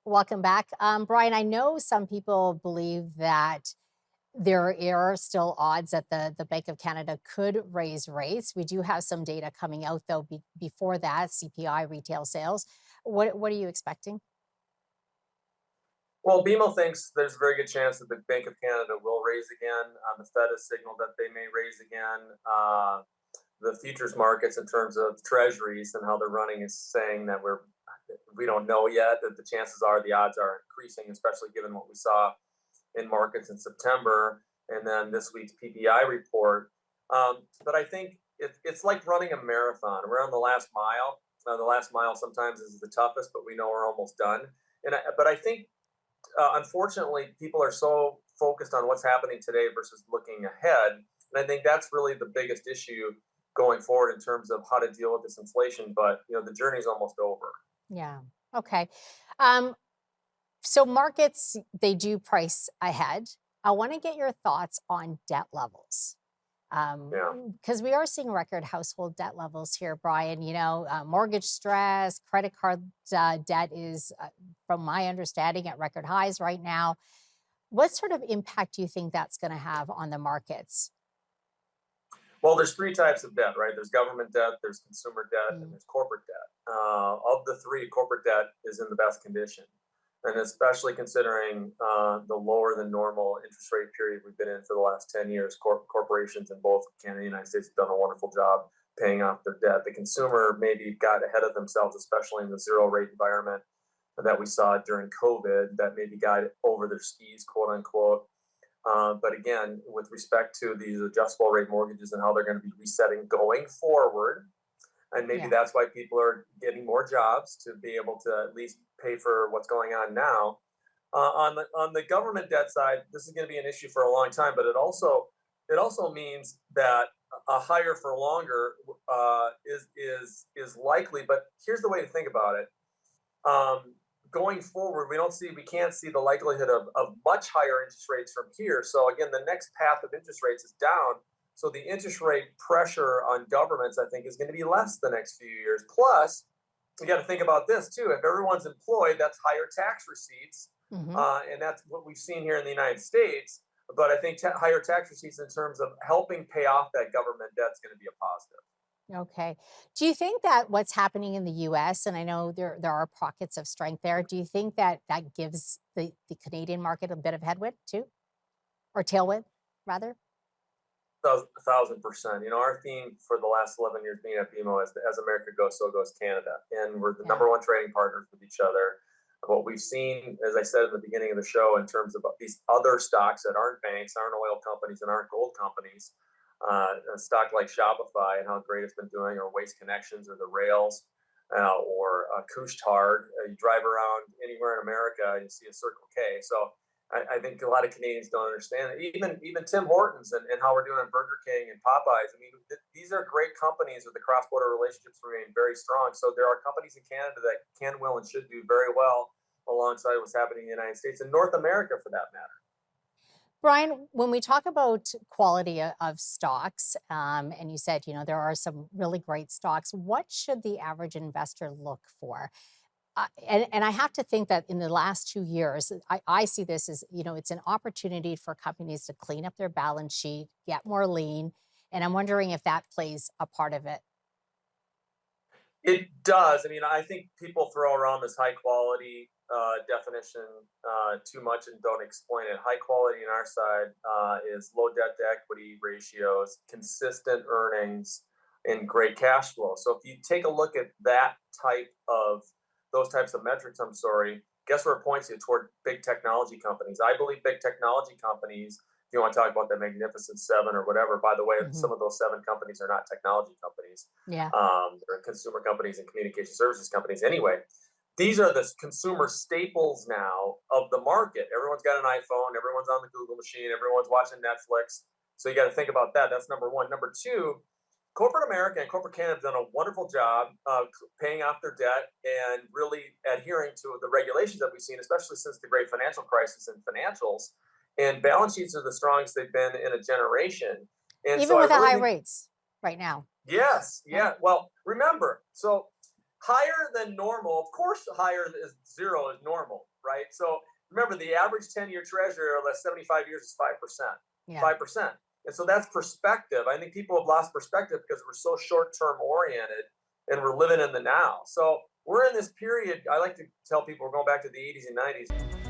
Welcome back. Brian, I know some people believe that there are still odds that the Bank of Canada could raise rates. We do have some data coming out, though, before that, CPI, retail sales. What are you expecting? Well, BMO thinks there's a very good chance that the Bank of Canada will raise again. The Fed has signaled that they may raise again. The futures markets, in terms of treasuries and how they're running, is saying that we don't know yet. That the chances are, the odds are increasing, especially given what we saw in markets in September, and then this week's PPI report. But I think it's like running a marathon. We're on the last mile. The last mile sometimes is the toughest, but we know we're almost done. But I think unfortunately, people are so focused on what's happening today versus looking ahead. And I think that's really the biggest issue going forward in terms of how to deal with this inflation. But the journey's almost over. Yeah. Okay. Um, so markets, they do price ahead. I want to get your thoughts on debt levels. Yeah. Because we are seeing record household debt levels here, Brian. Mortgage stress, credit card debt is, from my understanding, at record highs right now. What sort of impact do you think that's going to have on the markets? Well, there's three types of debt, right? There's government debt, there's consumer debt, and Mm, there's corporate debt. Of the three, corporate debt is in the best condition. And especially considering the lower than normal interest rate period we've been in for the last 10 years, corporations in both Canada and the United States have done a wonderful job paying off their debt. The consumer maybe got ahead of themselves, especially in the zero rate environment that we saw during COVID, that maybe got over their skis, quote unquote. But again, with respect to these adjustable rate mortgages and how they're going to be resetting going forward, and maybe yeah. that's why people are getting more jobs to be able to at least pay for what's going on now. On the government debt side, this is going to be an issue for a long time, but it also means that a higher for longer is likely. But here's the way to think about it. Going forward, we can't see the likelihood of much higher interest rates from here. So again, the next path of interest rates is down. So the interest rate pressure on governments, I think, is going to be less the next few years. Plus, you got to think about this too. If everyone's employed, that's higher tax receipts, Hmm. and that's what we've seen here in the United States. But I think higher tax receipts in terms of helping pay off that government debt is going to be a positive. Okay. Do you think that what's happening in the US, and I know there are pockets of strength there, do you think that that gives the Canadian market a bit of headwind too? Or tailwind, rather? 1,000%. Our theme for the last 11 years being at BMO is, as America goes, so goes Canada. And we're the Yeah. number one trading partners with each other. What we've seen, as I said at the beginning of the show, in terms of these other stocks that aren't banks, aren't oil companies, and aren't gold companies, a stock like Shopify and how great it's been doing, or Waste Connections, or the rails, or Couche-Tard. You drive around anywhere in America, and you see a Circle K. So I think a lot of Canadians don't understand it. Even Tim Hortons and how we're doing on Burger King and Popeyes. I mean, these are great companies with the cross border relationships remain very strong. So there are companies in Canada that can, will, and should do very well alongside what's happening in the United States and North America, for that matter. Brian, when we talk about quality of stocks, and you said, there are some really great stocks, what should the average investor look for? And I have to think that in the last 2 years, I see this as, it's an opportunity for companies to clean up their balance sheet, get more lean. And I'm wondering if that plays a part of it. It does. I mean, I think people throw around this high quality definition too much and don't explain it. High quality on our side is low debt to equity ratios, consistent earnings, and great cash flow. So if you take a look at those types of metrics, I'm sorry, guess where it points you? Toward big technology companies. I believe big technology companies, if you want to talk about the Magnificent Seven or whatever, by the way, Hmm. some of those seven companies are not technology companies. Yeah. They're consumer companies and communication services companies. Anyway, these are the consumer staples now of the market. Everyone's got an iPhone, everyone's on the Google machine, everyone's watching Netflix. So you got to think about that. That's number one. Number two, corporate America and corporate Canada have done a wonderful job of paying off their debt and really adhering to the regulations that we've seen, especially since the great financial crisis in financials. And balance sheets are the strongest they've been in a generation. And so Even I with the really high think, rates right now. yes, Yeah. yeah. Well, remember, so higher than normal, of course, higher is zero is normal. right? So remember, the average 10-year treasury or less 75 years is 5%. Yeah. 5%. And so that's perspective. I think people have lost perspective because we're so short-term oriented and we're living in the now. So we're in this period. I like to tell people we're going back to the 80s and 90s.